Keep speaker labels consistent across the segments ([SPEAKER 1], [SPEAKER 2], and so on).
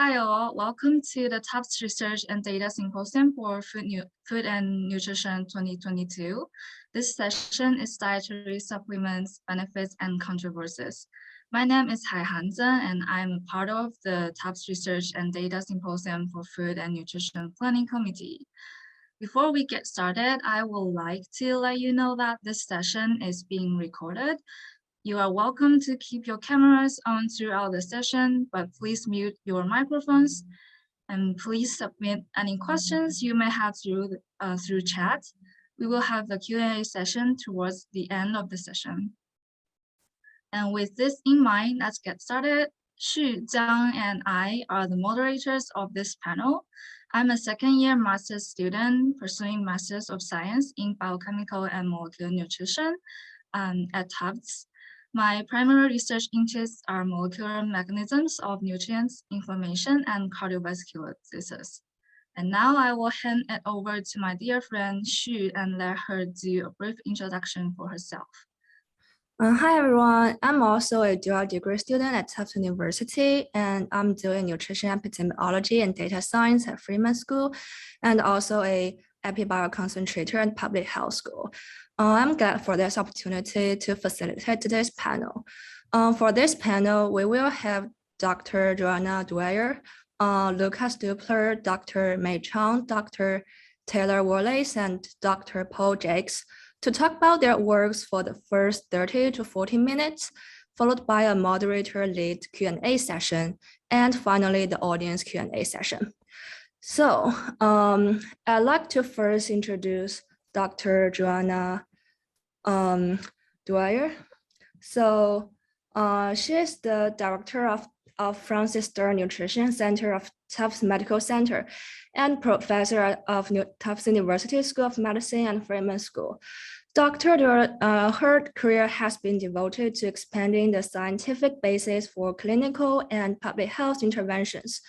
[SPEAKER 1] Hi all, welcome to the TAPS Research and Data Symposium for Food and Nutrition 2022. This session is Dietary Supplements, Benefits, and Controversies. My name is Haihan Zeng, and I'm a part of the TAPS Research and Data Symposium for Food and Nutrition Planning Committee. Before we get started, I would like to let you know that this session is being recorded. You are welcome to keep your cameras on throughout the session, but please mute your microphones. And please submit any questions you may have through chat. We will have the Q&A session towards the end of the session. And with this in mind, let's get started. Xu, Jiang, and I are the moderators of this panel. I'm a second-year master's student pursuing Masters of Science in Biochemical and Molecular Nutrition at TAPS. My primary research interests are molecular mechanisms of nutrients, inflammation, and cardiovascular diseases. And now I will hand it over to my dear friend Xu and let her do a brief introduction for herself.
[SPEAKER 2] Hi everyone, I'm also a dual degree student at Tufts University, and I'm doing nutrition epidemiology and data science at Freeman School, and also a EpiBio concentrator at Public Health School. I'm glad for this opportunity to facilitate today's panel. For this panel, we will have Dr. Johanna Dwyer, Lucas Duppler, Dr. Mei Chung, Dr. Taylor Wallace, and Dr. Paul Jacques to talk about their works for the first 30 to 40 minutes, followed by a moderator lead Q&A session, and finally the audience Q&A session. So I'd like to first introduce Dr. Johanna Dwyer. So she is the director of Francis Stern Nutrition Center of Tufts Medical Center and professor of Tufts University School of Medicine and Freeman School. Dr. Dwyer, her career has been devoted to expanding the scientific basis for clinical and public health interventions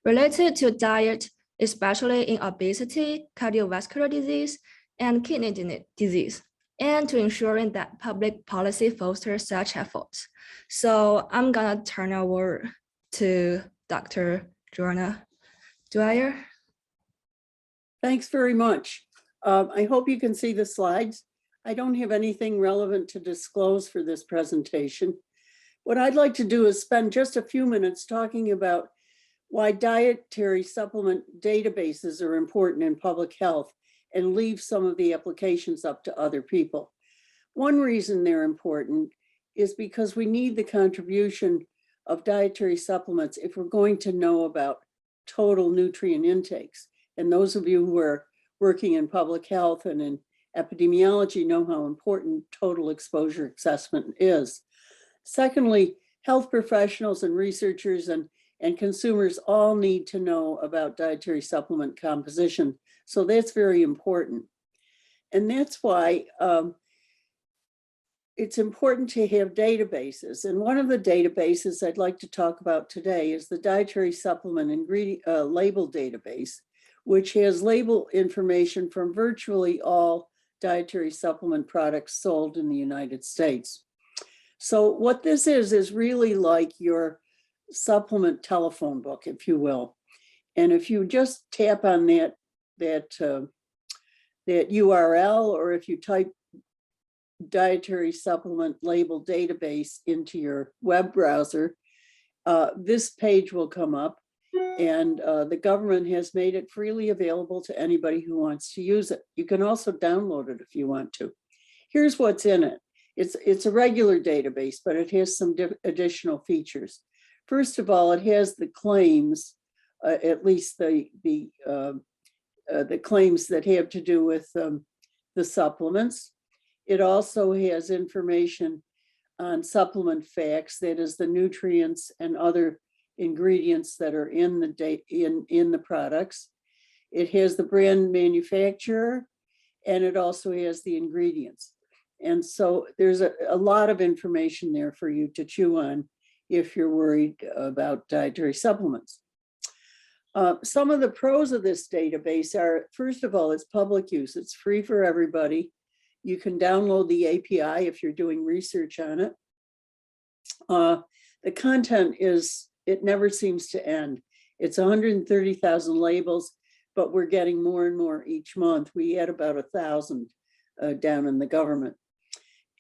[SPEAKER 2] related to diet, especially in obesity, cardiovascular disease, and kidney disease, and to ensuring that public policy fosters such efforts. So I'm gonna turn over to Dr. Johanna Dwyer.
[SPEAKER 3] Thanks very much. I hope you can see the slides. I don't have anything relevant to disclose for this presentation. What I'd like to do is spend just a few minutes talking about why dietary supplement databases are important in public health and leave some of the applications up to other people. One reason they're important is because we need the contribution of dietary supplements if we're going to know about total nutrient intakes. And those of you who are working in public health and in epidemiology know how important total exposure assessment is. Secondly, health professionals and researchers and consumers all need to know about dietary supplement composition. So that's very important. And that's why it's important to have databases. And one of the databases I'd like to talk about today is the Dietary Supplement Label Database, which has label information from virtually all dietary supplement products sold in the United States. So what this is really like your supplement telephone book, if you will. And if you just tap on that URL, or if you type dietary supplement label database into your web browser, this page will come up, and the government has made it freely available to anybody who wants to use it. You can also download it if you want to. Here's what's in it. It's a regular database, but it has some additional features. First of all, it has the claims, at least the claims that have to do with the supplements. It also has information on supplement facts, that is the nutrients and other ingredients that are in the products. It has the brand manufacturer, and it also has the ingredients. And so there's a lot of information there for you to chew on if you're worried about dietary supplements. Some of the pros of this database are, first of all, it's public use. It's free for everybody. You can download the API if you're doing research on it. The content is, it never seems to end. It's 130,000 labels, but we're getting more and more each month. We had about 1,000 down in the government.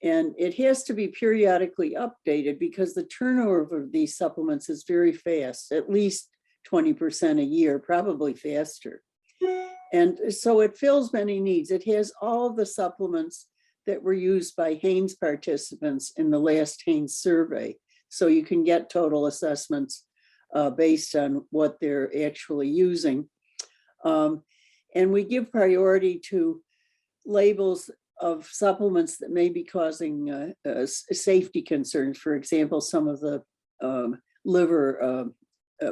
[SPEAKER 3] And it has to be periodically updated because the turnover of these supplements is very fast, at least 20% a year, probably faster. And so it fills many needs. It has all of the supplements that were used by Haines participants in the last Haines survey. So you can get total assessments based on what they're actually using. And we give priority to labels of supplements that may be causing safety concerns. For example, some of the liver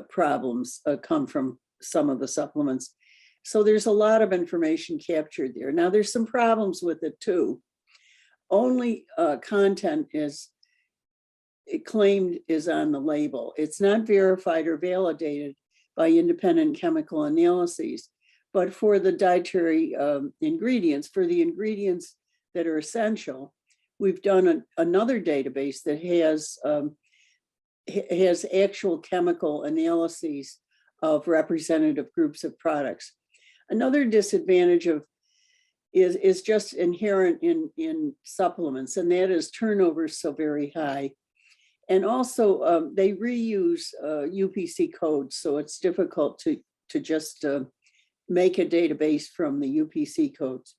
[SPEAKER 3] problems come from some of the supplements. So there's a lot of information captured there. Now there's some problems with it too. Only content is claimed is on the label. It's not verified or validated by independent chemical analyses. But for the dietary ingredients, for the ingredients that are essential, we've done another database that has actual chemical analyses of representative groups of products. Another disadvantage is just inherent in supplements, and that is turnover is so very high. And also they reuse UPC codes, so it's difficult to just make a database from the UPC codes.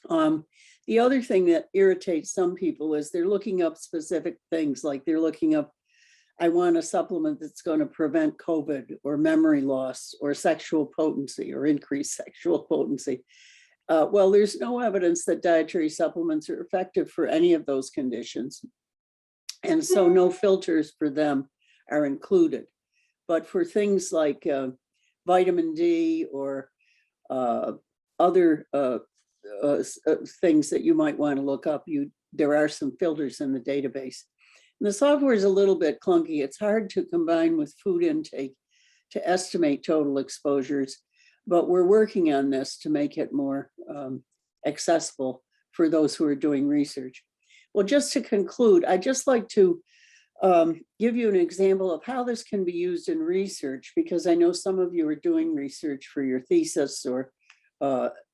[SPEAKER 3] The other thing that irritates some people is they're looking up specific things, like they're looking up, I want a supplement that's going to prevent COVID or memory loss or sexual potency or increased sexual potency. Well, there's no evidence that dietary supplements are effective for any of those conditions. And so no filters for them are included. But for things like vitamin D or other things that you might want to look up, there are some filters in the database. And the software is a little bit clunky. It's hard to combine with food intake to estimate total exposures, but we're working on this to make it more accessible for those who are doing research. Well, just to conclude, I'd just like to give you an example of how this can be used in research, because I know some of you are doing research for your thesis or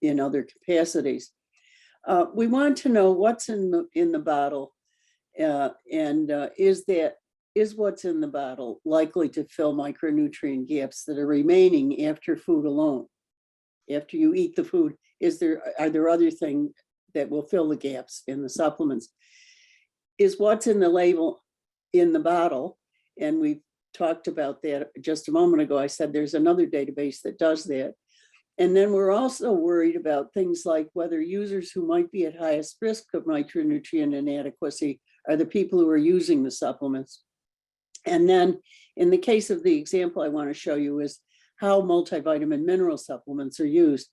[SPEAKER 3] in other capacities. We want to know what's in the bottle, and is what's in the bottle likely to fill micronutrient gaps that are remaining after food alone? After you eat the food, are there other things that will fill the gaps in the supplements? Is what's in the label in the bottle? And we talked about that just a moment ago. I said there's another database that does that. And then we're also worried about things like whether users who might be at highest risk of micronutrient inadequacy are the people who are using the supplements. And then in the case of the example I want to show you is how multivitamin mineral supplements are used.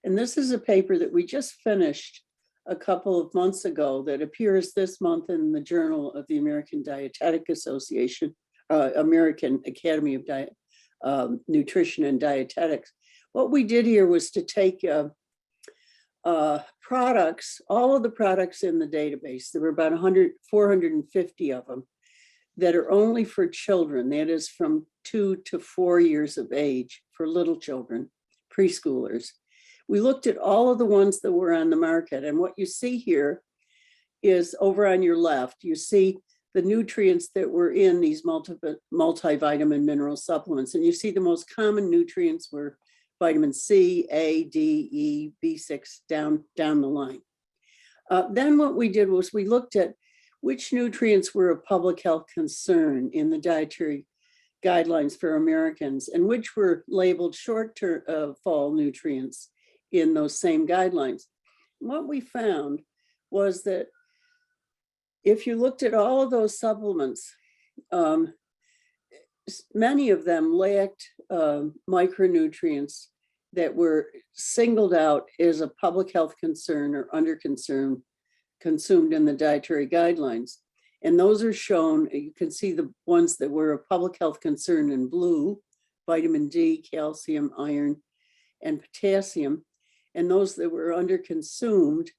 [SPEAKER 3] And this is a paper that we just finished a couple of months ago that appears this month in the Journal of the American Dietetic Association, American Academy of Nutrition and Dietetics. What we did here was to take products, all of the products in the database, there were about 450 of them, that are only for children, that is from 2 to 4 years of age, for little children, preschoolers. We looked at all of the ones that were on the market, and what you see here is over on your left, you see the nutrients that were in these multivitamin mineral supplements, and you see the most common nutrients were vitamin C, A, D, E, B6, down the line. Then what we did was we looked at which nutrients were of public health concern in the dietary guidelines for Americans and which were labeled short-term fall nutrients in those same guidelines. What we found was that if you looked at all of those supplements, many of them lacked micronutrients that were singled out as a public health concern or consumed in the dietary guidelines. And those are shown, you can see the ones that were of public health concern in blue, vitamin D, calcium, iron, and potassium. And those that were underconsumed,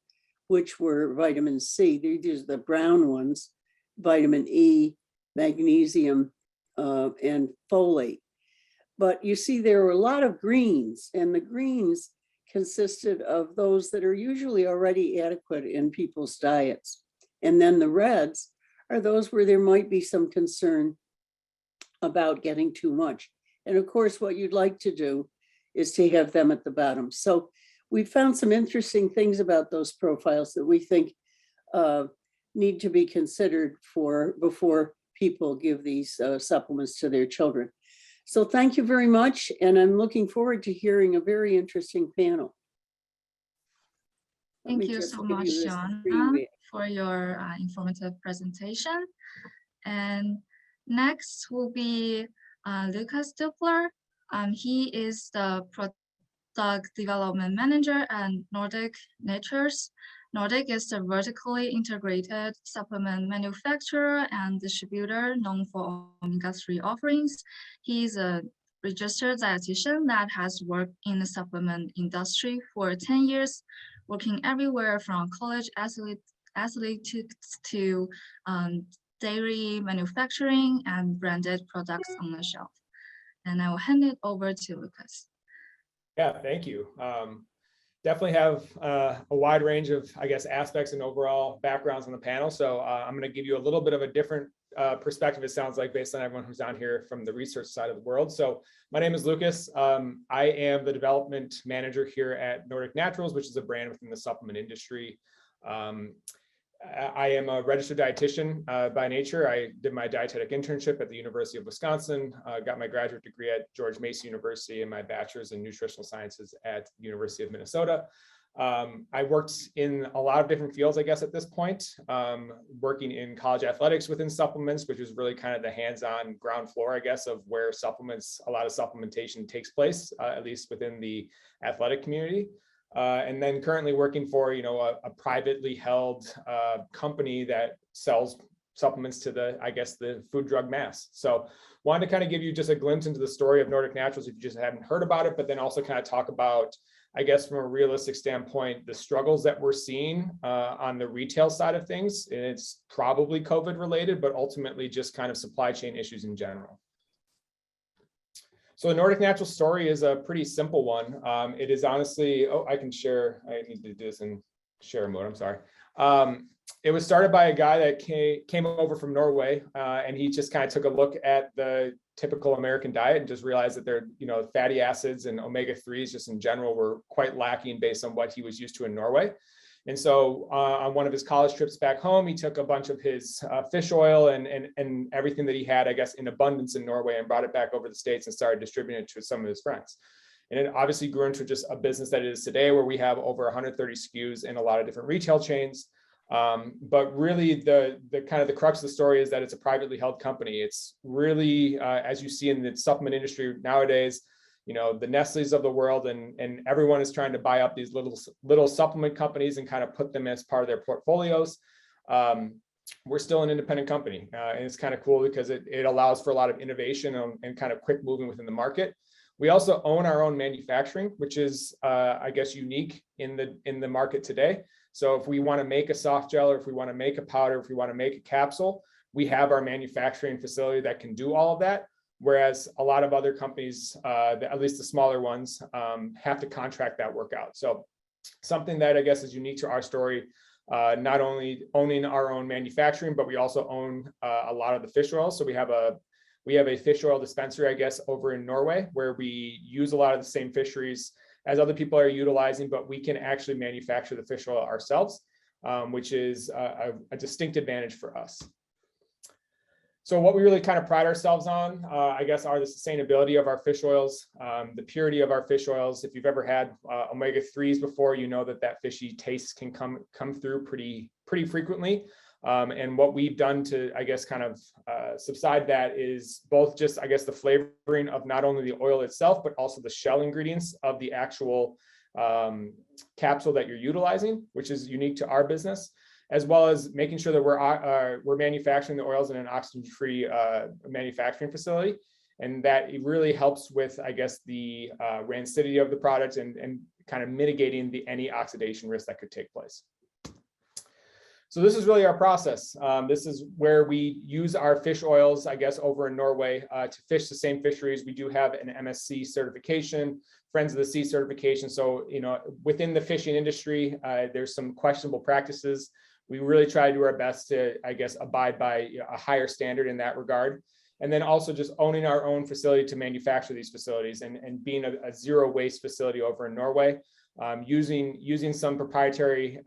[SPEAKER 3] which were vitamin C, these are the brown ones, vitamin E, magnesium, and folate. But you see, there were a lot of greens, and the greens consisted of those that are usually already adequate in people's diets. And then the reds are those where there might be some concern about getting too much. And of course, what you'd like to do is to have them at the bottom. So we found some interesting things about those profiles that we think need to be considered before people give these supplements to their children. So thank you very much. And I'm looking forward to hearing a very interesting panel.
[SPEAKER 1] Thank you so much, Johanna, for your informative presentation. And next will be Lucas Duppler. He is the Product Development Manager at Nordic Natures. Nordic is a vertically integrated supplement manufacturer and distributor known for omega-3 offerings. He is a registered dietitian that has worked in the supplement industry for 10 years, working everywhere from college athletes to dairy manufacturing and branded products on the shelf. And I will hand it over to Lucas.
[SPEAKER 4] Yeah, thank you. Definitely have a wide range of, I guess, aspects and overall backgrounds on the panel. So I'm going to give you a little bit of a different perspective, it sounds like, based on everyone who's on here from the research side of the world. So my name is Lucas. I am the development manager here at Nordic Naturals, which is a brand within the supplement industry. I am a registered dietitian by nature. I did my dietetic internship at the University of Wisconsin, got my graduate degree at George Mason University, and my bachelor's in nutritional sciences at the University of Minnesota. I worked in a lot of different fields, I guess, at this point, working in college athletics within supplements, which is really kind of the hands-on ground floor, I guess, of where supplements, a lot of supplementation takes place, at least within the athletic community. And then currently working for, a privately held company that sells supplements to the, I guess, the food drug mass. So wanted to kind of give you just a glimpse into the story of Nordic Naturals if you just hadn't heard about it, but then also kind of talk about, I guess, from a realistic standpoint, the struggles that we're seeing on the retail side of things. And it's probably COVID related, but ultimately just kind of supply chain issues in general. So the Nordic Naturals story is a pretty simple one. It is honestly, I can share, I need to do this in share mode, I'm sorry. It was started by a guy that came over from Norway, and he just kind of took a look at the typical American diet and just realized that their, fatty acids and omega-3s just in general were quite lacking based on what he was used to in Norway. And so on one of his college trips back home, he took a bunch of his fish oil and everything that he had, I guess, in abundance in Norway and brought it back over the States and started distributing it to some of his friends. And it obviously grew into just a business that it is today, where we have over 130 SKUs in a lot of different retail chains. But really the kind of the crux of the story is that it's a privately held company. It's really, as you see in the supplement industry nowadays, the Nestle's of the world and everyone is trying to buy up these little supplement companies and kind of put them as part of their portfolios. We're still an independent company, and it's kind of cool because it allows for a lot of innovation and kind of quick moving within the market. We also own our own manufacturing, which is, I guess, unique in the market today. So if we want to make a soft gel, or if we want to make a powder, if we want to make a capsule, we have our manufacturing facility that can do all of that. Whereas a lot of other companies, at least the smaller ones, have to contract that work out. So something that I guess is unique to our story, not only owning our own manufacturing, but we also own a lot of the fish oil. So we have a fish oil dispensary, I guess, over in Norway, where we use a lot of the same fisheries as other people are utilizing, but we can actually manufacture the fish oil ourselves, which is a distinct advantage for us. So what we really kind of pride ourselves on, I guess, are the sustainability of our fish oils, the purity of our fish oils. If you've ever had omega-3s before, you know that fishy taste can come through pretty frequently. And what we've done to, I guess, kind of subside that is both just, I guess, the flavoring of not only the oil itself, but also the shell ingredients of the actual capsule that you're utilizing, which is unique to our business, as well as making sure that we're manufacturing the oils in an oxygen-free manufacturing facility. And that it really helps with, I guess, the rancidity of the product and kind of mitigating any oxidation risk that could take place. So this is really our process. This is where we use our fish oils, I guess, over in Norway to fish the same fisheries. We do have an MSC certification, Friends of the Sea certification. So, you know, within the fishing industry, there's some questionable practices. We really try to do our best to, I guess, abide by a higher standard in that regard. And then also just owning our own facility to manufacture these facilities and being a zero waste facility over in Norway. Using some proprietary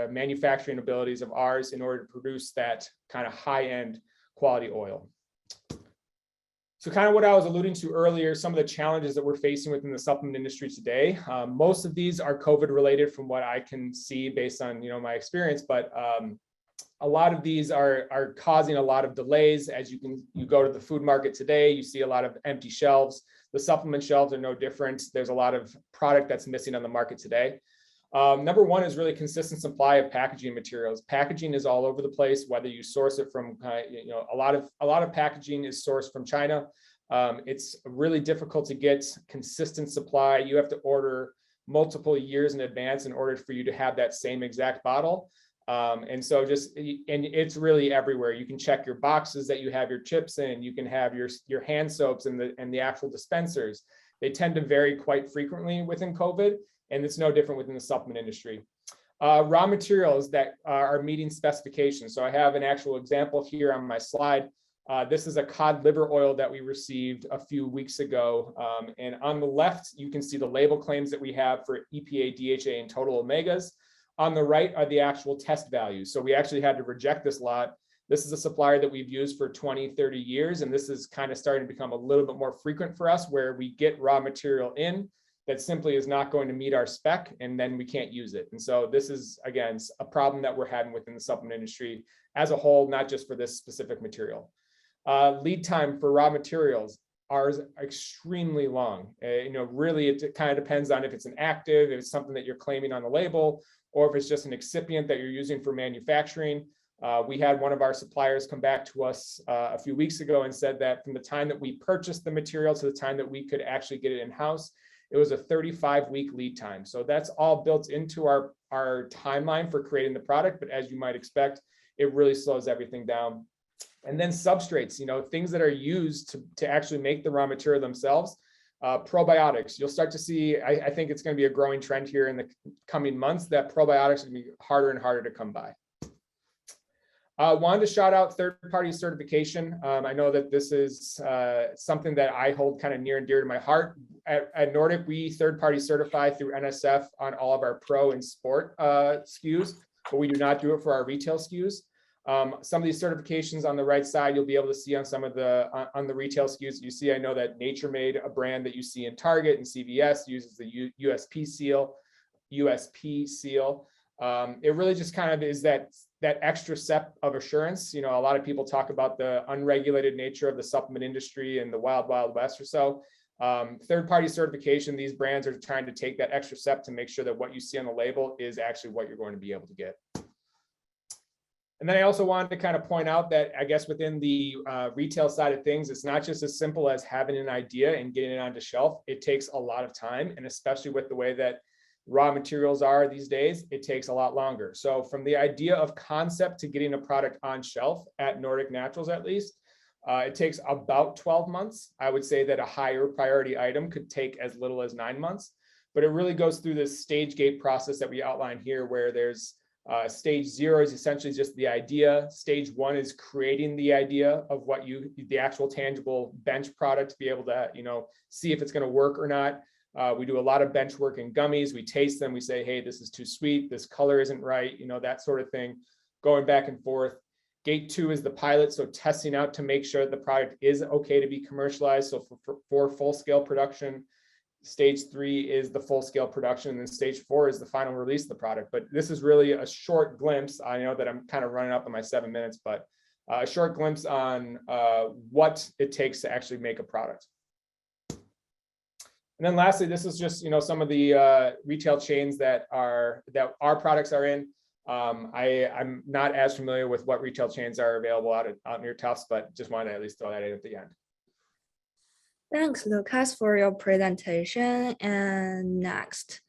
[SPEAKER 4] manufacturing abilities of ours in order to produce that kind of high-end quality oil. So kind of what I was alluding to earlier, some of the challenges that we're facing within the supplement industry today. Most of these are COVID related from what I can see based on, you know, my experience, but a lot of these are causing a lot of delays. As you go to the food market today, you see a lot of empty shelves. The supplement shelves are no different. There's a lot of product that's missing on the market today. Number one is really consistent supply of packaging materials. Packaging is all over the place, whether you source it from, you know, a lot of packaging is sourced from China. It's really difficult to get consistent supply. You have to order multiple years in advance in order for you to have that same exact bottle. And so and it's really everywhere. You can check your boxes that you have your chips in, you can have your hand soaps and the actual dispensers. They tend to vary quite frequently within COVID, and it's no different within the supplement industry. Raw materials that are meeting specifications. So I have an actual example here on my slide. This is a cod liver oil that we received a few weeks ago. And on the left, you can see the label claims that we have for EPA, DHA, and total omegas. On the right are the actual test values. So we actually had to reject this lot. This is a supplier that we've used for 20, 30 years. And this is kind of starting to become a little bit more frequent for us, where we get raw material in that simply is not going to meet our spec, and then we can't use it. And so this is, again, a problem that we're having within the supplement industry as a whole, not just for this specific material. Lead time for raw materials are extremely long. You know, really, it kind of depends on if it's an active, if it's something that you're claiming on the label, or if it's just an excipient that you're using for manufacturing. We had one of our suppliers come back to us a few weeks ago and said that from the time that we purchased the material to the time that we could actually get it in-house, it was a 35-week lead time. So that's all built into our timeline for creating the product. But as you might expect, it really slows everything down. And then substrates, you know, things that are used to actually make the raw material themselves. Probiotics, you'll start to see, I think it's going to be a growing trend here in the coming months that probiotics are going to be harder and harder to come by. Wanted to shout out third-party certification. I know that this is something that I hold kind of near and dear to my heart. At Nordic, we third-party certify through NSF on all of our pro and sport SKUs, but we do not do it for our retail SKUs. Some of these certifications on the right side, you'll be able to see on some of on the retail SKUs. You see, I know that Nature Made, a brand that you see in Target and CVS, uses the USP seal. It really just kind of is that extra step of assurance. You know, a lot of people talk about the unregulated nature of the supplement industry and the wild west or so. Third-party certification, these brands are trying to take that extra step to make sure that what you see on the label is actually what you're going to be able to get. And then I also wanted to kind of point out that I guess within the retail side of things, it's not just as simple as having an idea and getting it onto shelf. It takes a lot of time, and especially with the way that raw materials are these days, it takes a lot longer. So from the idea of concept to getting a product on shelf at Nordic Naturals, at least, it takes about 12 months. I would say that a higher priority item could take as little as 9 months, but it really goes through this stage gate process that we outline here, where there's stage 0 is essentially just the idea. Stage 1 is creating the idea of what the actual tangible bench product to be able to, you know, see if it's going to work or not. We do a lot of bench work in gummies. We taste them. We say, hey, this is too sweet. This color isn't right. You know, that sort of thing, going back and forth. Gate 2 is the pilot. So testing out to make sure that the product is okay to be commercialized. So for full scale production. Stage 3 is the full scale production, and then stage 4 is the final release of the product. But this is really a short glimpse. I know that I'm kind of running up on my 7 minutes, but a short glimpse on what it takes to actually make a product. And then lastly, this is just, you know, some of the retail chains that our products are in. I'm not as familiar with what retail chains are available out near Tufts, but just wanted to at least throw that in at the end.
[SPEAKER 2] Thanks, Lucas, for your presentation. And next,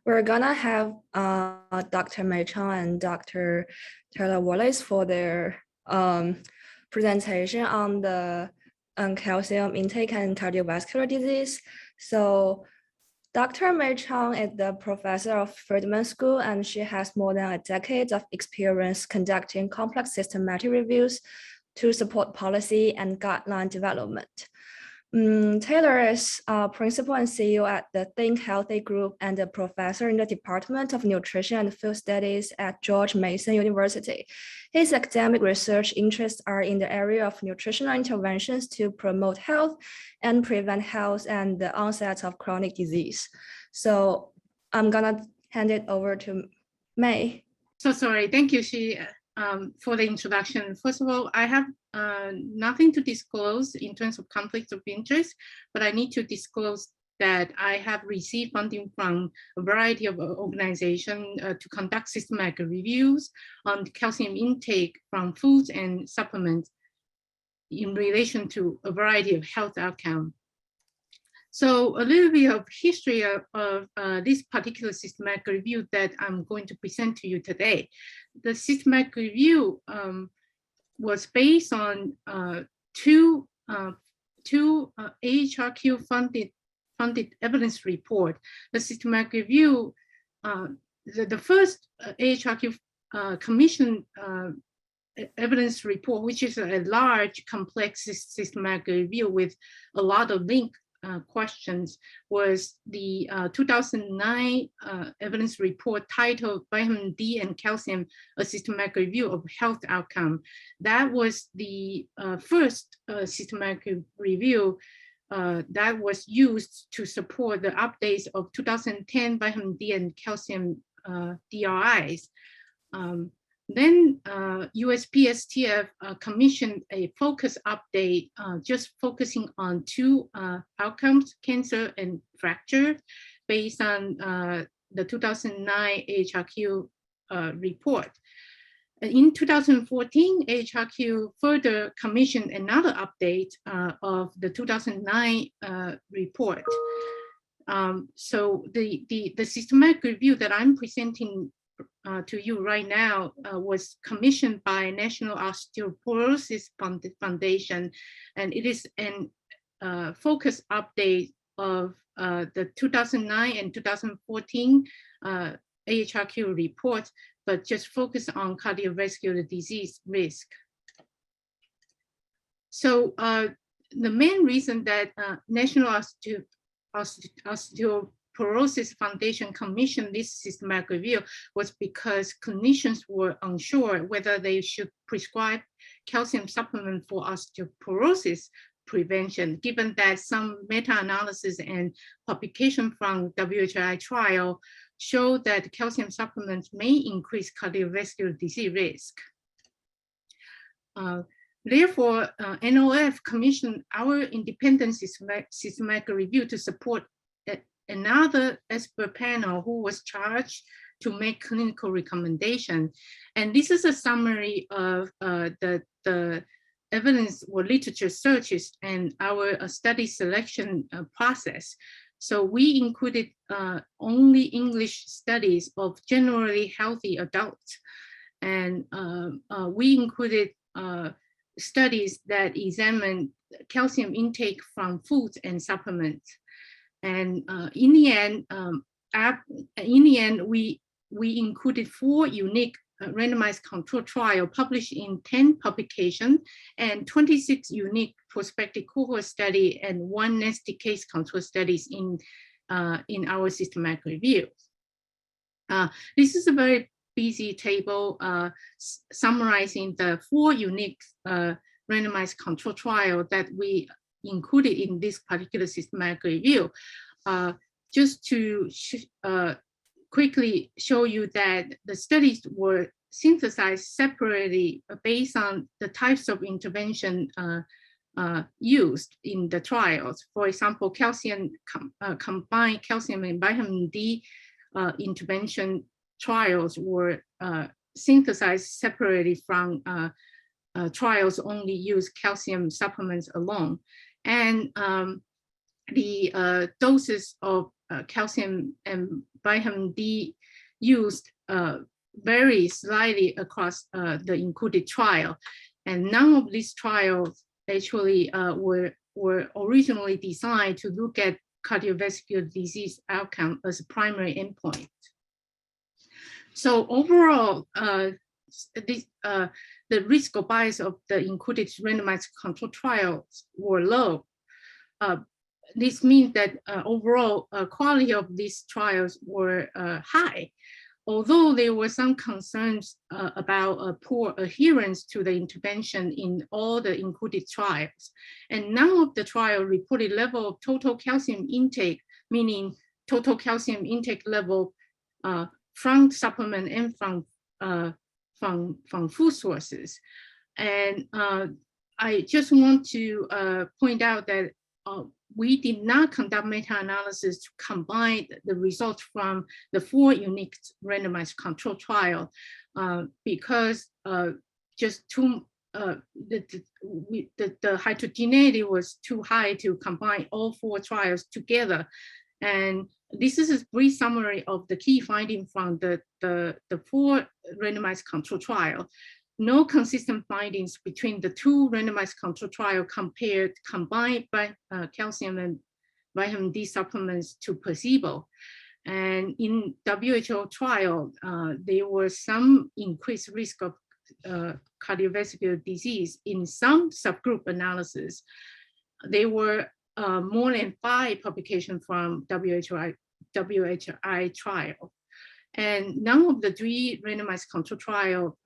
[SPEAKER 2] we're gonna have Dr. Mei Chung and Dr. Taylor Wallace for their presentation on the calcium intake and cardiovascular disease. So Dr. Mei Chung is the professor of Friedman School, and she has more than a decade of experience conducting complex systematic reviews to support policy and guideline development. Taylor is principal and CEO at the Think Healthy Group and a professor in the Department of Nutrition and Food Studies at George Mason University. His academic research interests are in the area of nutritional interventions to promote health and prevent health and the onset of chronic disease. So I'm gonna hand it over to May.
[SPEAKER 5] So sorry, thank you, Xi, for the introduction. First of all, I have nothing to disclose in terms of conflict of interest, but I need to disclose that I have received funding from a variety of organizations to conduct systematic reviews on calcium intake from foods and supplements in relation to a variety of health outcomes. So a little bit of history of this particular systematic review that I'm going to present to you today. The systematic review was based on two AHRQ funded evidence report. The systematic review, the first AHRQ commission evidence report, which is a large, complex systematic review with a lot of linked questions, was the 2009 evidence report titled Vitamin D and Calcium, a Systematic Review of Health Outcome. That was the first systematic review that was used to support the updates of 2010 vitamin D and calcium DRIs. Then USPSTF commissioned a focus update just focusing on two outcomes, cancer and fracture, based on the 2009 AHRQ report. In 2014, AHRQ further commissioned another update of the 2009 report. So the systematic review that I'm presenting to you right now was commissioned by National Osteoporosis Foundation, and it is a focus update of the 2009 and 2014 AHRQ reports, but just focus on cardiovascular disease risk. So the main reason that National Osteoporosis Foundation commissioned this systematic review was because clinicians were unsure whether they should prescribe calcium supplement for osteoporosis prevention, given that some meta-analysis and publication from WHI trial show that calcium supplements may increase cardiovascular disease risk. Therefore, NOF commissioned our independent systematic review to support another expert panel who was charged to make clinical recommendation. And this is a summary of the evidence or literature searches and our study selection process. So we included only English studies of generally healthy adults. And we included studies that examine calcium intake from foods and supplements. And in the end, we included 4 unique randomized control trials published in 10 publications and 26 unique prospective cohort study and 1 nested case control studies in our systematic review. This is a very busy table summarizing the 4 unique randomized control trial that we included in this particular systematic review. Just to quickly show you that the studies were synthesized separately based on the types of intervention used in the trials. For example, combined calcium and vitamin D intervention trials were synthesized separately from trials only use calcium supplements alone. And the doses of calcium and vitamin D used vary slightly across the included trial. And none of these trials actually were originally designed to look at cardiovascular disease outcome as a primary endpoint. So overall, the risk of bias of the included randomized control trials were low. This means that overall quality of these trials were high, although there were some concerns about poor adherence to the intervention in all the included trials. And none of the trial reported level of total calcium intake, meaning total calcium intake level from supplement and from food sources. And I just want to point out that we did not conduct meta-analysis to combine the results from the 4 unique randomized control trial because just too the heterogeneity was too high to combine all 4 trials together. And this is a brief summary of the key findings from the 4 randomized control trial. No consistent findings between the 2 randomized control trial compared combined by calcium and vitamin D supplements to placebo. And in WHO trial, there was some increased risk of cardiovascular disease in some subgroup analysis. There were more than 5 publications from WHI trial. And none of the 3 randomized control trial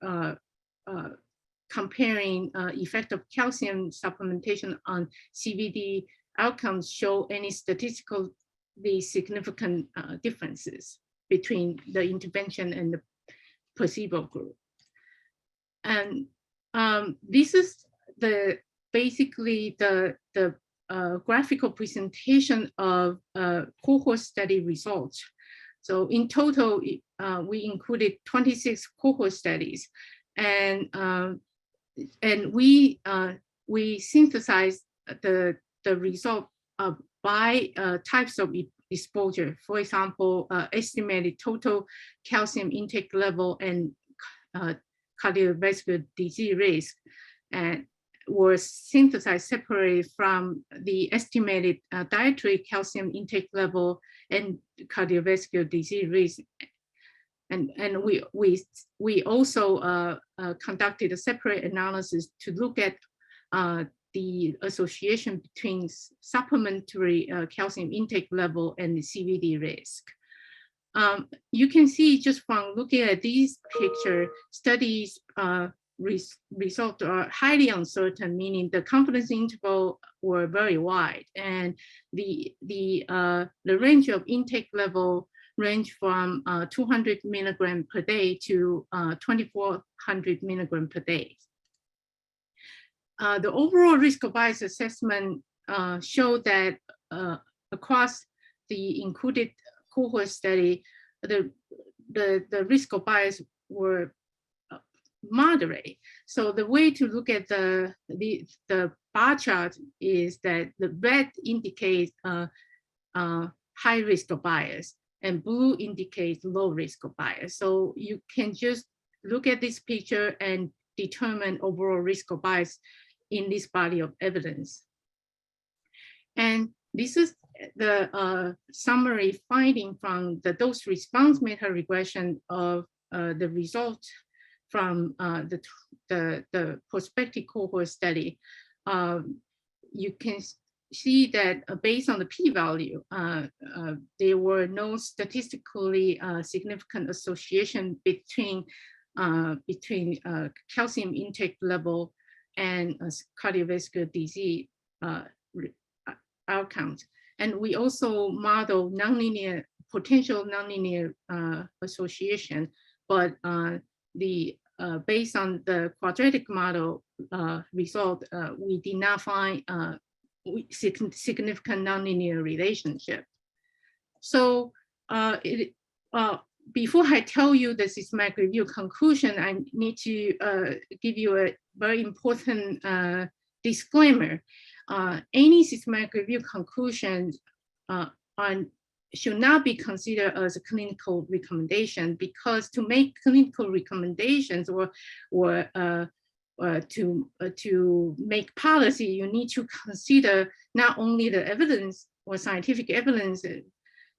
[SPEAKER 5] comparing effect of calcium supplementation on CVD outcomes show any statistically significant differences between the intervention and the placebo group. And this is basically the graphical presentation of cohort study results. So in total, we included 26 cohort studies, and we synthesized the result by types of exposure. For example, estimated total calcium intake level and cardiovascular disease risk, and was synthesized separately from the estimated dietary calcium intake level and cardiovascular disease risk. And we also conducted a separate analysis to look at the association between supplementary calcium intake level and the CVD risk. You can see just from looking at these pictures, studies results are highly uncertain, meaning the confidence interval were very wide, and the range of intake level range from 200 milligram per day to 2,400 milligram per day. The overall risk of bias assessment showed that across the included cohort study, the risk of bias were moderate. So the way to look at the bar chart is that the red indicates high risk of bias, and blue indicates low risk of bias. So you can just look at this picture and determine overall risk of bias in this body of evidence. And this is the summary finding from the dose response meta-regression of the results from the prospective cohort study. You can see that based on the p-value, there were no statistically significant association between calcium intake level and cardiovascular disease outcomes. And we also model nonlinear, potential nonlinear association, but based on the quadratic model result, we did not find significant nonlinear relationship. So before I tell you the systematic review conclusion, I need to give you a very important disclaimer. Any systematic review conclusions should not be considered as a clinical recommendation, because to make clinical recommendations or to make policy, you need to consider not only the evidence or scientific evidence,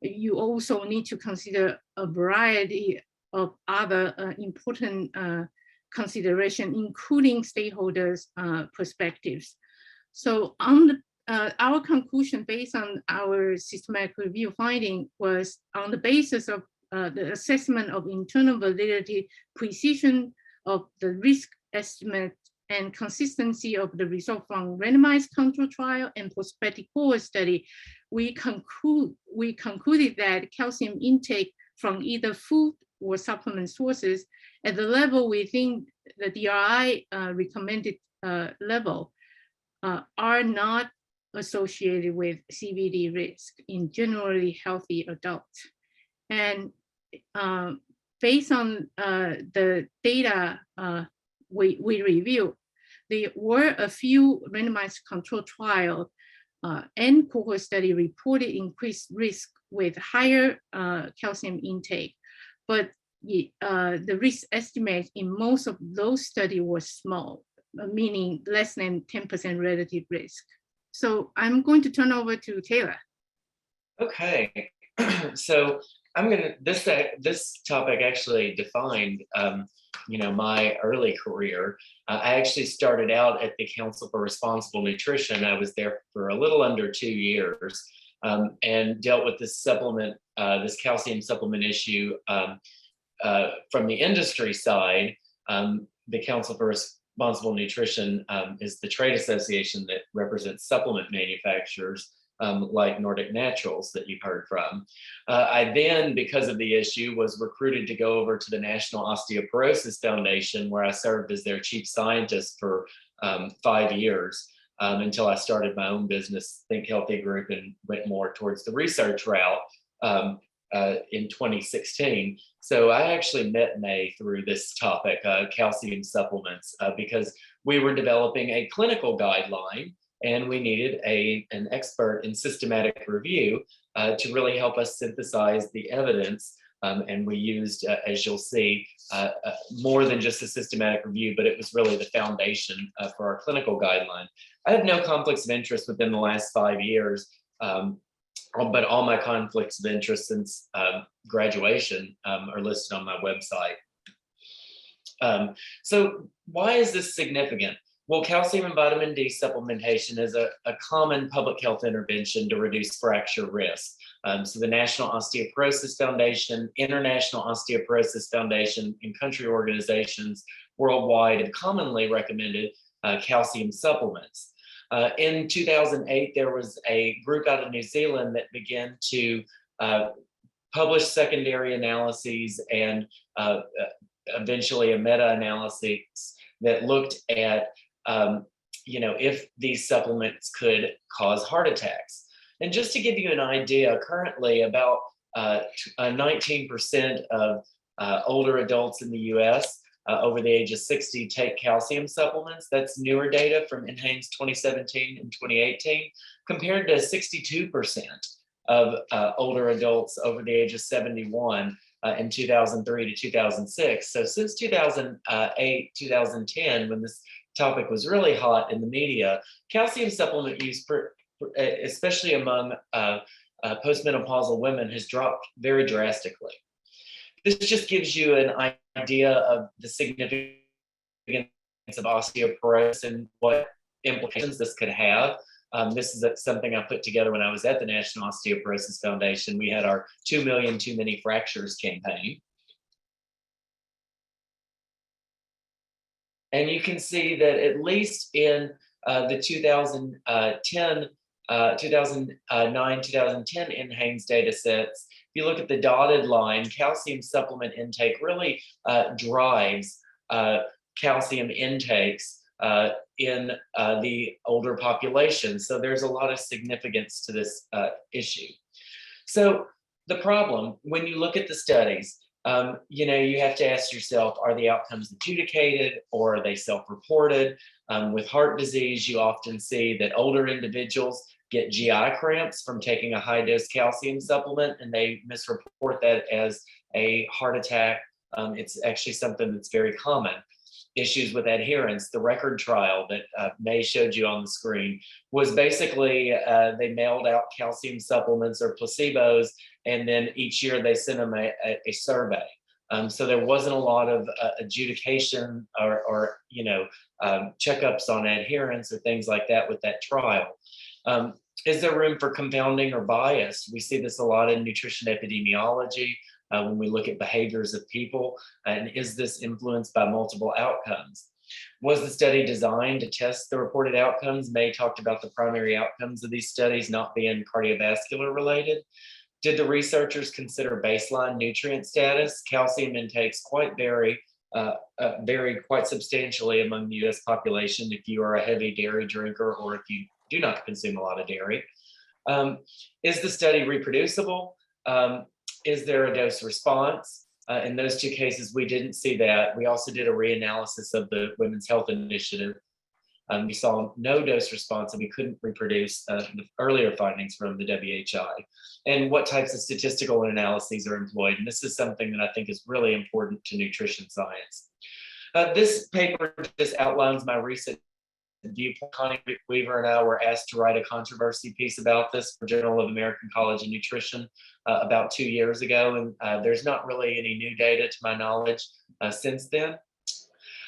[SPEAKER 5] you also need to consider a variety of other important consideration, including stakeholders' perspectives. So on our conclusion based on our systematic review finding was on the basis of the assessment of internal validity, precision of the risk estimate, and consistency of the result from randomized control trial and prospective cohort study, we concluded that calcium intake from either food or supplement sources at the level within the DRI recommended level are not associated with CVD risk in generally healthy adults. And based on the data we reviewed, there were a few randomized control trials and cohort study reported increased risk with higher calcium intake, but the risk estimate in most of those studies was small, meaning less than 10% relative risk. So I'm going to turn over to Taylor.
[SPEAKER 6] Okay, so I'm gonna, this topic actually defined my early career. I actually started out at the Council for Responsible Nutrition. I was there for a little under 2 years and dealt with this supplement, this calcium supplement issue from the industry side. The Council for Responsible Nutrition is the trade association that represents supplement manufacturers like Nordic Naturals that you've heard from. I then, because of the issue, was recruited to go over to the National Osteoporosis Foundation, where I served as their chief scientist for 5 years until I started my own business, Think Healthy Group, and went more towards the research route in 2016. So I actually met May through this topic, calcium supplements, because we were developing a clinical guideline and we needed an expert in systematic review to really help us synthesize the evidence. And we used, as you'll see, more than just a systematic review, but it was really the foundation for our clinical guideline. I have no conflicts of interest within the last 5 years, but all my conflicts of interest since graduation are listed on my website. So why is this significant? Well, calcium and vitamin D supplementation is a common public health intervention to reduce fracture risk. So the National Osteoporosis Foundation, International Osteoporosis Foundation, and country organizations worldwide have commonly recommended calcium supplements. In 2008, there was a group out of New Zealand that began to publish secondary analyses and eventually a meta-analysis that looked at if these supplements could cause heart attacks. And just to give you an idea, currently about 19% of older adults in the US over the age of 60 take calcium supplements. That's newer data from NHANES 2017 and 2018, compared to 62% of older adults over the age of 71 in 2003 to 2006. So since 2008, 2010, when this topic was really hot in the media, calcium supplement use, especially among postmenopausal women, has dropped very drastically. This just gives you an idea of the significance of osteoporosis and what implications this could have. This is something I put together when I was at the National Osteoporosis Foundation. We had our 2 Million Too Many Fractures campaign. And you can see that at least in the 2009, 2010 NHANES data sets, if you look at the dotted line, calcium supplement intake really drives calcium intakes in the older population. So there's a lot of significance to this issue. So the problem, when you look at the studies, you have to ask yourself, are the outcomes adjudicated or are they self-reported? With heart disease, you often see that older individuals get GI cramps from taking a high dose calcium supplement, and they misreport that as a heart attack. It's actually something that's very common. Issues with adherence. The record trial that May showed you on the screen was basically they mailed out calcium supplements or placebos, and then each year they sent them a survey. So there wasn't a lot of adjudication or checkups on adherence or things like that with that trial. Is there room for confounding or bias? We see this a lot in nutrition epidemiology when we look at behaviors of people. And is this influenced by multiple outcomes? Was the study designed to test the reported outcomes? May talked about the primary outcomes of these studies not being cardiovascular related. Did the researchers consider baseline nutrient status? Calcium intakes vary quite substantially among the US population if you are a heavy dairy drinker or if you do not consume a lot of dairy. Is the study reproducible? Is there a dose response? In those two cases, we didn't see that. We also did a reanalysis of the Women's Health Initiative. We saw no dose response, and we couldn't reproduce the earlier findings from the WHI. And what types of statistical analyses are employed? And this is something that I think is really important to nutrition science. This paper just outlines my recent viewpoint. Connie Weaver and I were asked to write a controversy piece about this for Journal of American College of Nutrition about 2 years ago. And there's not really any new data to my knowledge since then.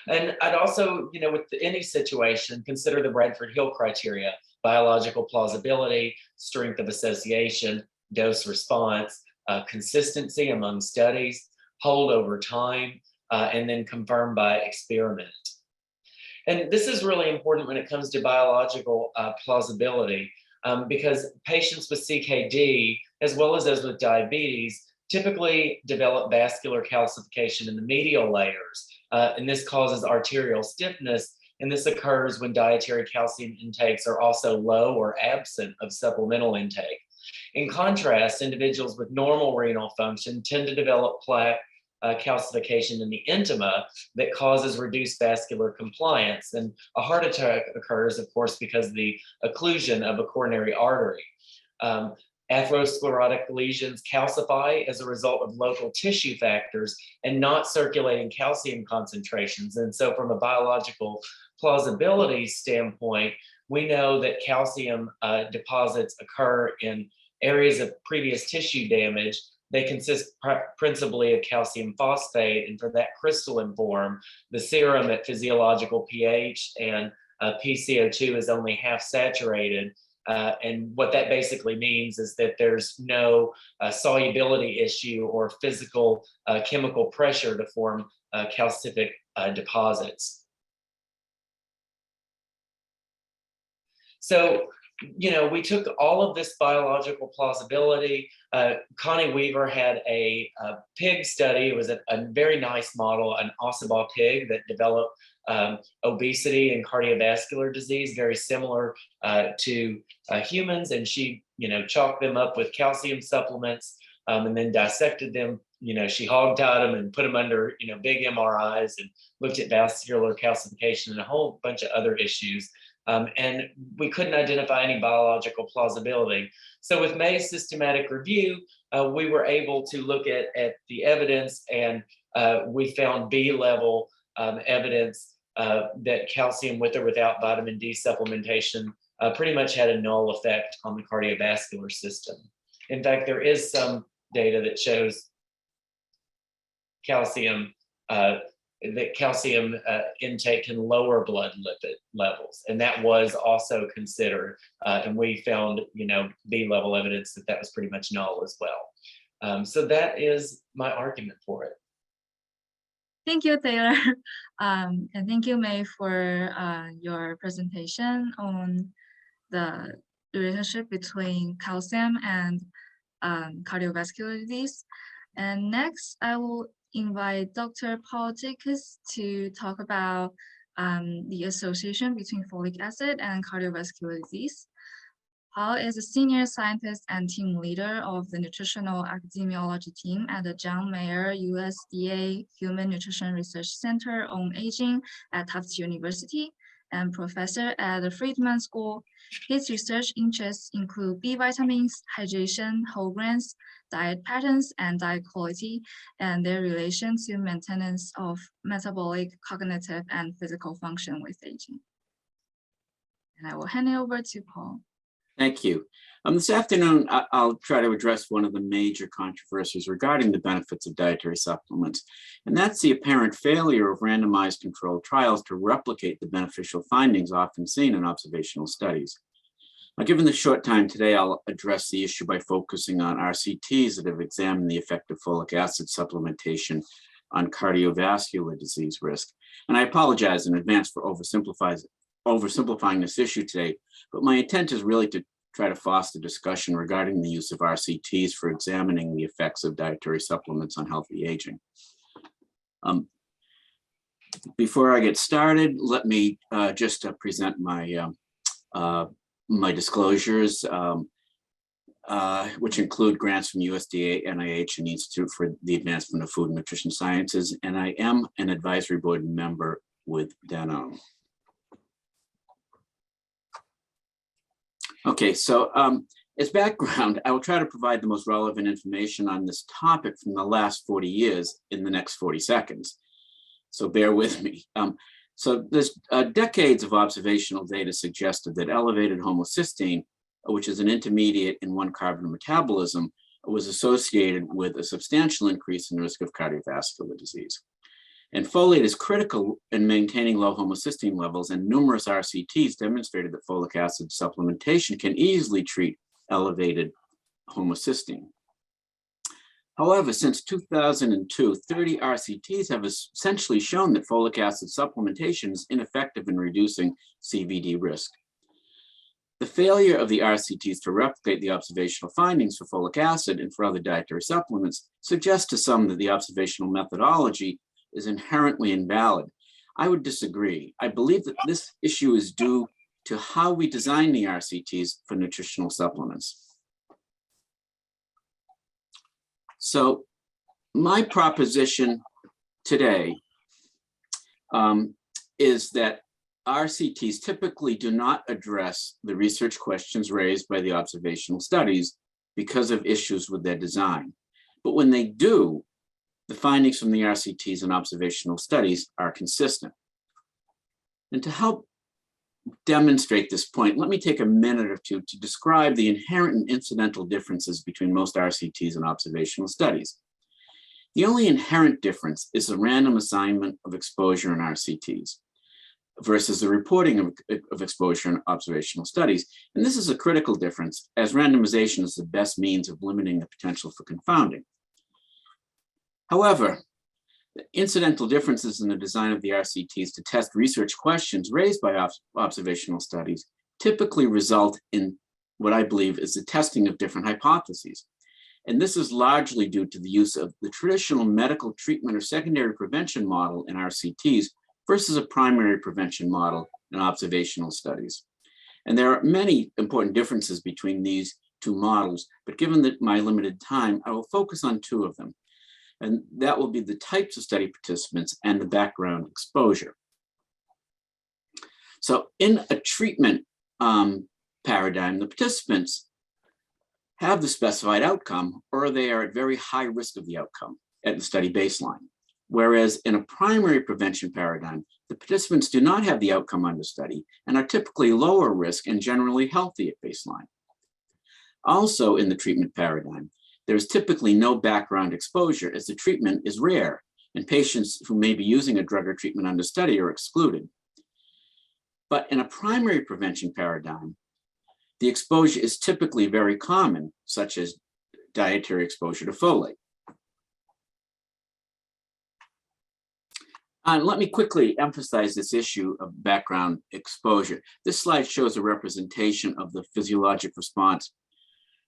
[SPEAKER 6] And I'd also, with any situation, consider the Bradford Hill criteria: biological plausibility, strength of association, dose response, consistency among studies, hold over time, and then confirmed by experiment. And this is really important when it comes to biological plausibility, because patients with CKD, as well as those with diabetes, typically develop vascular calcification in the medial layers. And this causes arterial stiffness. And this occurs when dietary calcium intakes are also low or absent of supplemental intake. In contrast, individuals with normal renal function tend to develop plaque calcification in the intima that causes reduced vascular compliance. And a heart attack occurs, of course, because of the occlusion of a coronary artery. Atherosclerotic lesions calcify as a result of local tissue factors and not circulating calcium concentrations. And so from a biological plausibility standpoint, we know that calcium deposits occur in areas of previous tissue damage. They consist principally of calcium phosphate, and for that crystalline form, the serum at physiological pH and PCO2 is only half saturated. And what that basically means is that there's no solubility issue or physical chemical pressure to form calcific deposits. So, we took all of this biological plausibility. Connie Weaver had a pig study. It was a very nice model, an Ossabaw pig that developed obesity and cardiovascular disease, very similar to humans. And she, chalked them up with calcium supplements and then dissected them. She hog-tied them and put them under, big MRIs and looked at vascular calcification and a whole bunch of other issues. And we couldn't identify any biological plausibility. So with May's systematic review, we were able to look at the evidence, and we found B-level evidence that calcium with or without vitamin D supplementation pretty much had a null effect on the cardiovascular system. In fact, there is some data that shows calcium that calcium intake can lower blood lipid levels, and that was also considered. And we found, B-level evidence that was pretty much null as well. So that is my argument for it.
[SPEAKER 1] Thank you, Taylor. And thank you, May, for your presentation on the relationship between calcium and cardiovascular disease. And next, I will invite Dr. Paul Jacques to talk about the association between folic acid and cardiovascular disease. Paul is a senior scientist and team leader of the nutritional epidemiology team at the John Mayer USDA Human Nutrition Research Center on Aging at Tufts University. and professor at the Friedman School. His research interests include B vitamins, hydration, whole grains, diet patterns, and diet quality, and their relation to maintenance of metabolic, cognitive, and physical function with aging. And I will hand it over to Paul.
[SPEAKER 7] Thank you. This afternoon, I'll try to address one of the major controversies regarding the benefits of dietary supplements, and that's the apparent failure of randomized controlled trials to replicate the beneficial findings often seen in observational studies. Now, given the short time today, I'll address the issue by focusing on RCTs that have examined the effect of folic acid supplementation on cardiovascular disease risk. And I apologize in advance for oversimplifying this issue today, but my intent is really to try to foster discussion regarding the use of RCTs for examining the effects of dietary supplements on healthy aging. Before I get started, let me just present my my disclosures, which include grants from USDA, NIH, and the Institute for the Advancement of Food and Nutrition Sciences, and I am an advisory board member with Danone. Okay, so as background, I will try to provide the most relevant information on this topic from the last 40 years in the next 40 seconds. So bear with me. So there's decades of observational data suggested that elevated homocysteine, which is an intermediate in 1-carbon metabolism, was associated with a substantial increase in the risk of cardiovascular disease. And folate is critical in maintaining low homocysteine levels, and numerous RCTs demonstrated that folic acid supplementation can easily treat elevated homocysteine. However, since 2002, 30 RCTs have essentially shown that folic acid supplementation is ineffective in reducing CVD risk. The failure of the RCTs to replicate the observational findings for folic acid and for other dietary supplements suggests to some that the observational methodology is inherently invalid. I would disagree. I believe that this issue is due to how we design the RCTs for nutritional supplements. So my proposition today is that RCTs typically do not address the research questions raised by the observational studies because of issues with their design. But when they do, the findings from the RCTs and observational studies are consistent. And to help demonstrate this point, let me take a minute or two to describe the inherent and incidental differences between most RCTs and observational studies. The only inherent difference is the random assignment of exposure in RCTs versus the reporting of exposure in observational studies. And this is a critical difference, as randomization is the best means of limiting the potential for confounding. However, the incidental differences in the design of the RCTs to test research questions raised by observational studies typically result in what I believe is the testing of different hypotheses. And this is largely due to the use of the traditional medical treatment or secondary prevention model in RCTs versus a primary prevention model in observational studies. And there are many important differences between these two models, but given my limited time, I will focus on two of them. And that will be the types of study participants and the background exposure. So in a treatment paradigm, the participants have the specified outcome, or they are at very high risk of the outcome at the study baseline. Whereas in a primary prevention paradigm, the participants do not have the outcome under study and are typically lower risk and generally healthy at baseline. Also in the treatment paradigm, there is typically no background exposure, as the treatment is rare and patients who may be using a drug or treatment under study are excluded. But in a primary prevention paradigm, the exposure is typically very common, such as dietary exposure to folate. Let me quickly emphasize this issue of background exposure. This slide shows a representation of the physiologic response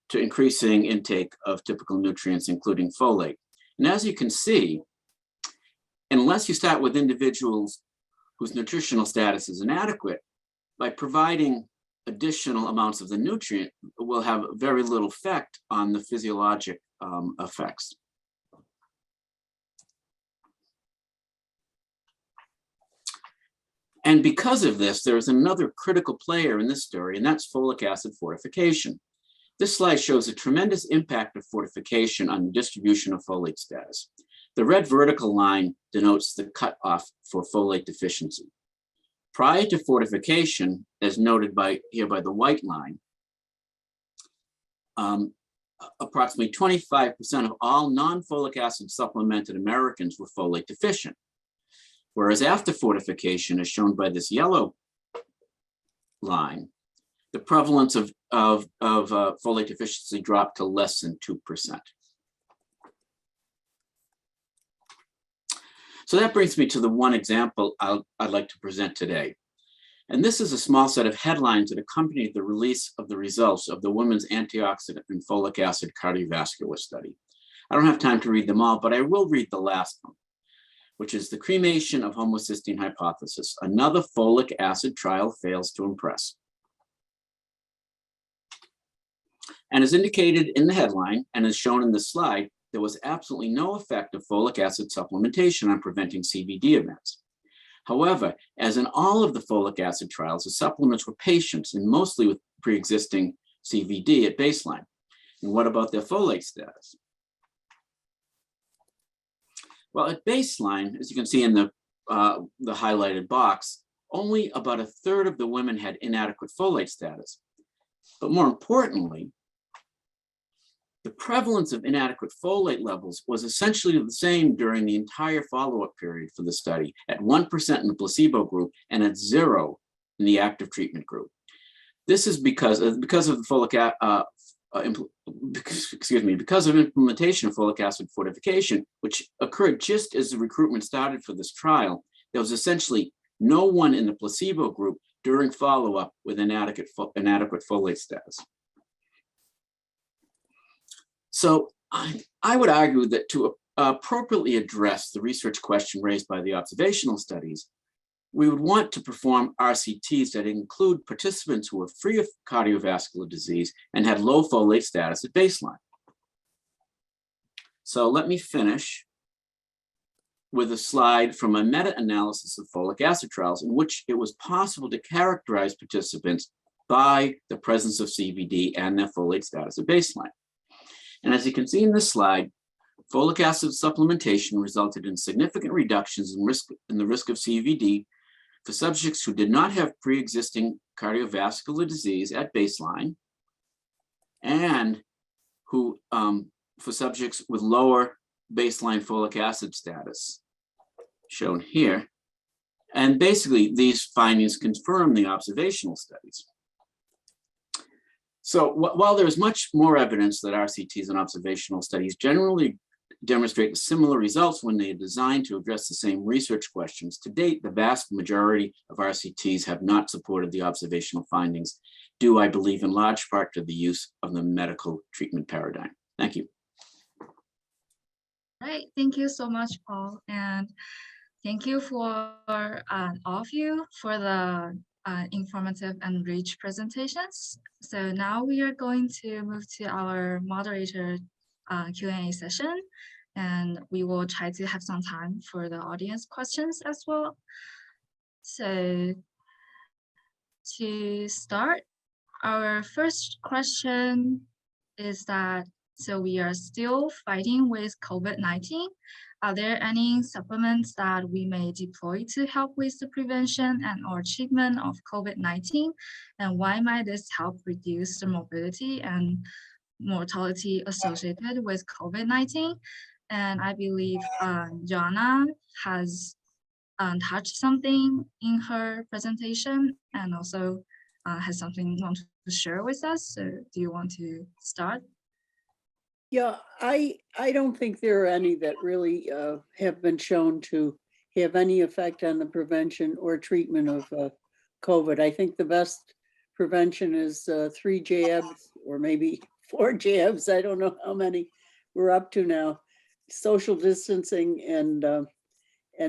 [SPEAKER 7] to increasing intake of typical nutrients, including folate. And as you can see, unless you start with individuals whose nutritional status is inadequate, by providing additional amounts of the nutrient will have very little effect on the physiologic effects. And because of this, there is another critical player in this story, and that's folic acid fortification. This slide shows a tremendous impact of fortification on the distribution of folate status. The red vertical line denotes the cutoff for folate deficiency. Prior to fortification, as noted here by the white line, approximately 25% of all non-folic acid supplemented Americans were folate deficient. Whereas after fortification, as shown by this yellow line, the prevalence of folate deficiency dropped to less than 2%. So that brings me to the one example I'd like to present today. And this is a small set of headlines that accompanied the release of the results of the Women's Antioxidant and Folic Acid Cardiovascular Study. I don't have time to read them all, but I will read the last one, which is the Cremation of Homocysteine Hypothesis. Another folic acid trial fails to impress. And as indicated in the headline, and as shown in this slide, there was absolutely no effect of folic acid supplementation on preventing CVD events. However, as in all of the folic acid trials, the supplements were patients and mostly with pre-existing CVD at baseline. And what about their folate status? Well, at baseline, as you can see in the highlighted box, only about a third of the women had inadequate folate status. But more importantly, the prevalence of inadequate folate levels was essentially the same during the entire follow-up period for the study, at 1% in the placebo group and at 0 in the active treatment group. This is because of the folic because of implementation of folic acid fortification, which occurred just as the recruitment started for this trial. There was essentially no one in the placebo group during follow-up with inadequate folate status. So I would argue that to appropriately address the research question raised by the observational studies, we would want to perform RCTs that include participants who were free of cardiovascular disease and had low folate status at baseline. So let me finish with a slide from a meta-analysis of folic acid trials in which it was possible to characterize participants by the presence of CVD and their folate status at baseline. And as you can see in this slide, folic acid supplementation resulted in significant reductions in the risk of CVD for subjects who did not have pre-existing cardiovascular disease at baseline and who, for subjects with lower baseline folic acid status, shown here. And basically, these findings confirm the observational studies. So while there's much more evidence that RCTs and observational studies generally demonstrate similar results when they are designed to address the same research questions, to date, the vast majority of RCTs have not supported the observational findings, due, I believe, in large part to the use of the medical treatment paradigm. Thank you.
[SPEAKER 1] Right, thank you so much, Paul. And thank you for all of you for the informative and rich presentations. So now we are going to move to our moderator Q&A session, and we will try to have some time for the audience questions as well. So to start, our first question is that, so we are still fighting with COVID-19. Are there any supplements that we may deploy to help with the prevention and or treatment of COVID-19? And why might this help reduce the morbidity and mortality associated with COVID-19? And I believe Johanna has touched something in her presentation and also has something you want to share with us. So do you want to start?
[SPEAKER 3] Yeah, I don't think there are any that really have been shown to have any effect on the prevention or treatment of COVID. I think the best prevention is 3 jabs or maybe 4 jabs. I don't know how many we're up to now. Social distancing and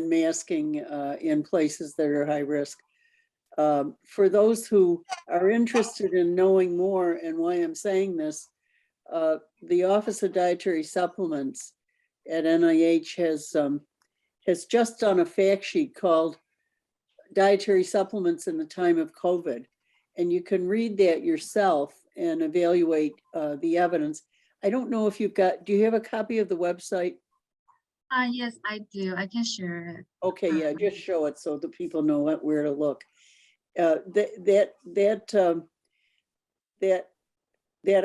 [SPEAKER 3] masking in places that are high risk. For those who are interested in knowing more and why I'm saying this, the Office of Dietary Supplements at NIH has just done a fact sheet called dietary supplements in the time of COVID. And you can read that yourself and evaluate the evidence. I don't know if you've got, do you have a copy of the website?
[SPEAKER 1] Yes, I do. I can share it.
[SPEAKER 3] Okay, yeah, just show it so the people know where to look. That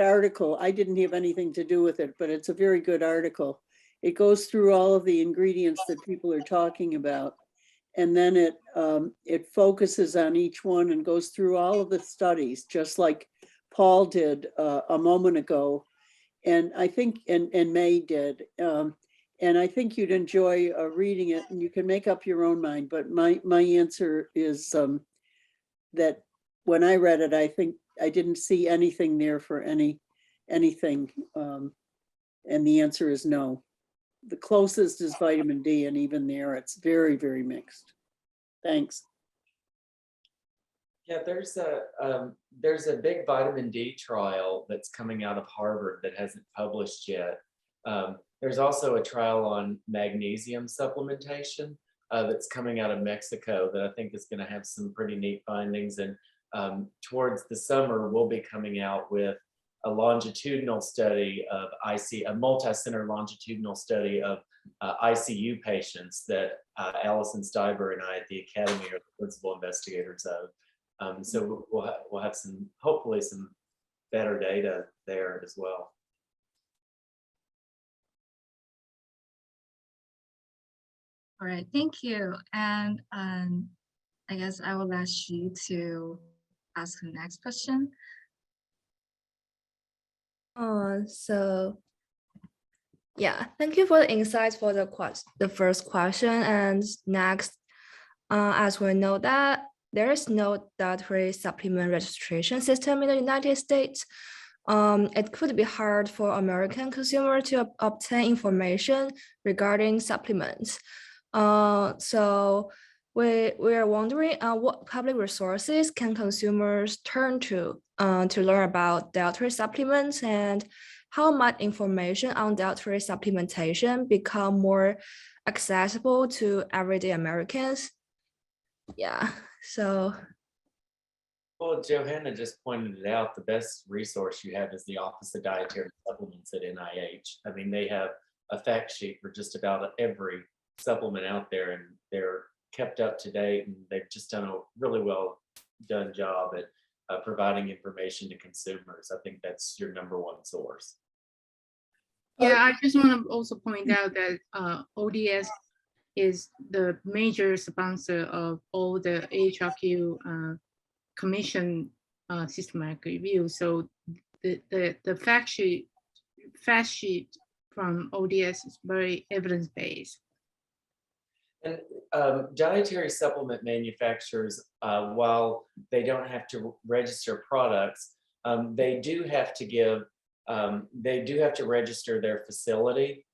[SPEAKER 3] article, I didn't have anything to do with it, but it's a very good article. It goes through all of the ingredients that people are talking about. And then it focuses on each one and goes through all of the studies, just like Paul did a moment ago. And I think, and May did. And I think you'd enjoy reading it, and you can make up your own mind. But my answer is that when I read it, I think I didn't see anything there for anything. And the answer is no. The closest is vitamin D, and even there, it's very, very mixed. Thanks.
[SPEAKER 6] Yeah, there's a big vitamin D trial that's coming out of Harvard that hasn't published yet. There's also a trial on magnesium supplementation that's coming out of Mexico that I think is going to have some pretty neat findings. And towards the summer, we'll be coming out with a longitudinal study of a multi-center longitudinal study of ICU patients that Allison Steiber and I at the Academy are the principal investigators of. So we'll have some, hopefully some better data there as well.
[SPEAKER 1] All right, thank you. And I guess I will ask you to ask the next question.
[SPEAKER 2] So yeah, thank you for the insights for the first question. And next, as we know that there is no dietary supplement registration system in the United States, it could be hard for American consumers to obtain information regarding supplements. So we are wondering what public resources can consumers turn to learn about dietary supplements, and how might information on dietary supplementation become more accessible to everyday Americans? Yeah, so.
[SPEAKER 6] Well, Johanna just pointed it out. The best resource you have is the Office of Dietary Supplements at NIH. I mean, they have a fact sheet for just about every supplement out there, and they're kept up to date, and they've just done a really well done job at providing information to consumers. I think that's your number one source.
[SPEAKER 5] Yeah, I just want to also point out that ODS is the major sponsor of all the AHRQ Commission systematic review. So the fact sheet from ODS is very evidence-based.
[SPEAKER 6] And dietary supplement manufacturers, while they don't have to register products, they do have to register their facility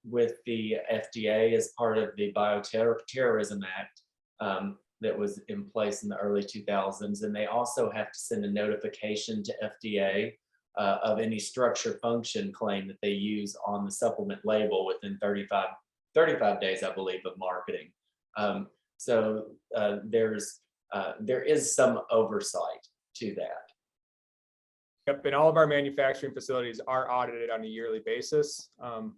[SPEAKER 6] with the FDA as part of the Bioterrorism Act that was in place in the early 2000s. And they also have to send a notification to FDA of any structure function claim that they use on the supplement label within 35 days, I believe, of marketing. So there is some oversight to that.
[SPEAKER 4] Yep, and all of our manufacturing facilities are audited on a yearly basis,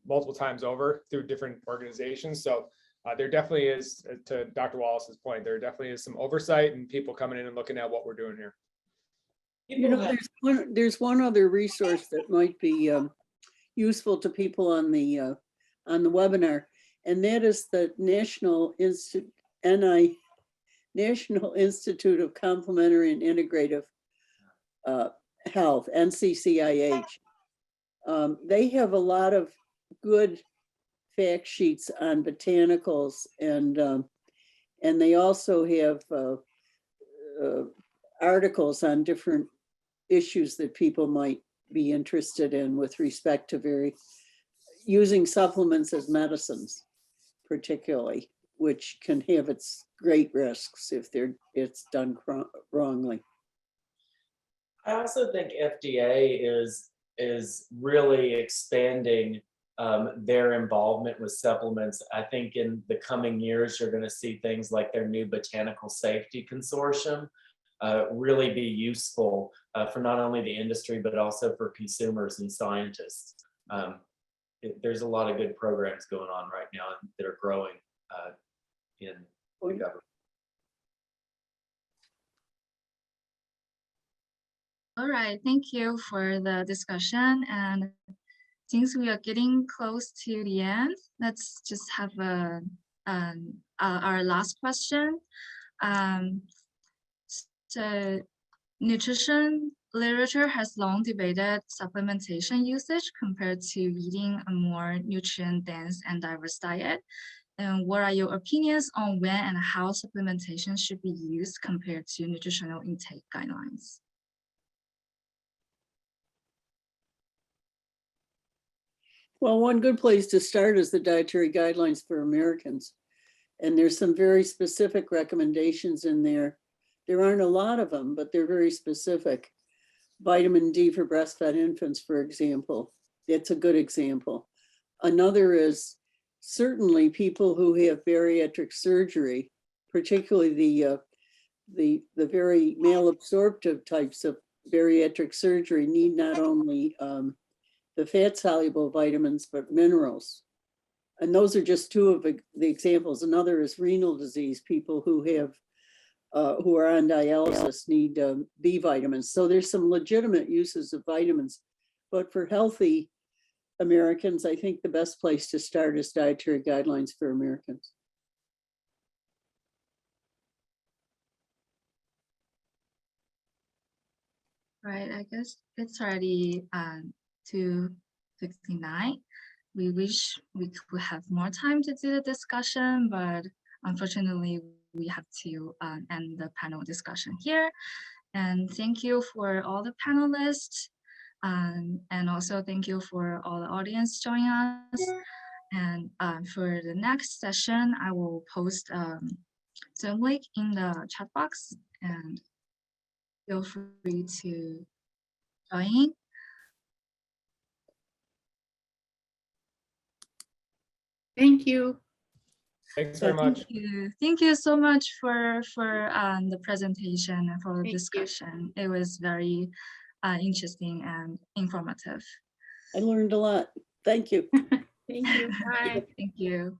[SPEAKER 4] multiple times over through different organizations. So there definitely is, to Dr. Wallace's point, there definitely is some oversight and people coming in and looking at what we're doing here.
[SPEAKER 3] You know, there's one other resource that might be useful to people on the webinar, and that is the National Institute of Complementary and Integrative Health, NCCIH. They have a lot of good fact sheets on botanicals, and they also have articles on different issues that people might be interested in with respect to using supplements as medicines, particularly, which can have its great risks if it's done wrongly.
[SPEAKER 6] I also think FDA is really expanding their involvement with supplements. I think in the coming years, you're going to see things like their new Botanical Safety Consortium really be useful for not only the industry, but also for consumers and scientists. There's a lot of good programs going on right now that are growing in the government.
[SPEAKER 1] All right, thank you for the discussion. And since we are getting close to the end, let's just have our last question. So nutrition literature has long debated supplementation usage compared to eating a more nutrient-dense and diverse diet. And what are your opinions on when and how supplementation should be used compared to nutritional intake guidelines?
[SPEAKER 3] Well, one good place to start is the Dietary Guidelines for Americans. And there's some very specific recommendations in there. There aren't a lot of them, but they're very specific. Vitamin D for breastfed infants, for example. That's a good example. Another is certainly people who have bariatric surgery, particularly the very male absorptive types of bariatric surgery, need not only the fat soluble vitamins, but minerals. And those are just two of the examples. Another is renal disease. People who are on dialysis need B vitamins. So there's some legitimate uses of vitamins, but for healthy Americans, I think the best place to start is Dietary Guidelines for Americans.
[SPEAKER 1] Right, I guess it's already 2:59. We wish we could have more time to do the discussion, but unfortunately we have to end the panel discussion here. And thank you for all the panelists, and also thank you for all the audience joining us. And for the next session, I will post Zoom link in the chat box, and feel free to join.
[SPEAKER 5] Thank you.
[SPEAKER 4] Thanks very much.
[SPEAKER 1] Thank you so much for the presentation and for the
[SPEAKER 5] Thank you.
[SPEAKER 1] discussion. It was very interesting and informative.
[SPEAKER 3] I learned a lot. Thank you.
[SPEAKER 5] Thank you. Bye.
[SPEAKER 1] Thank you.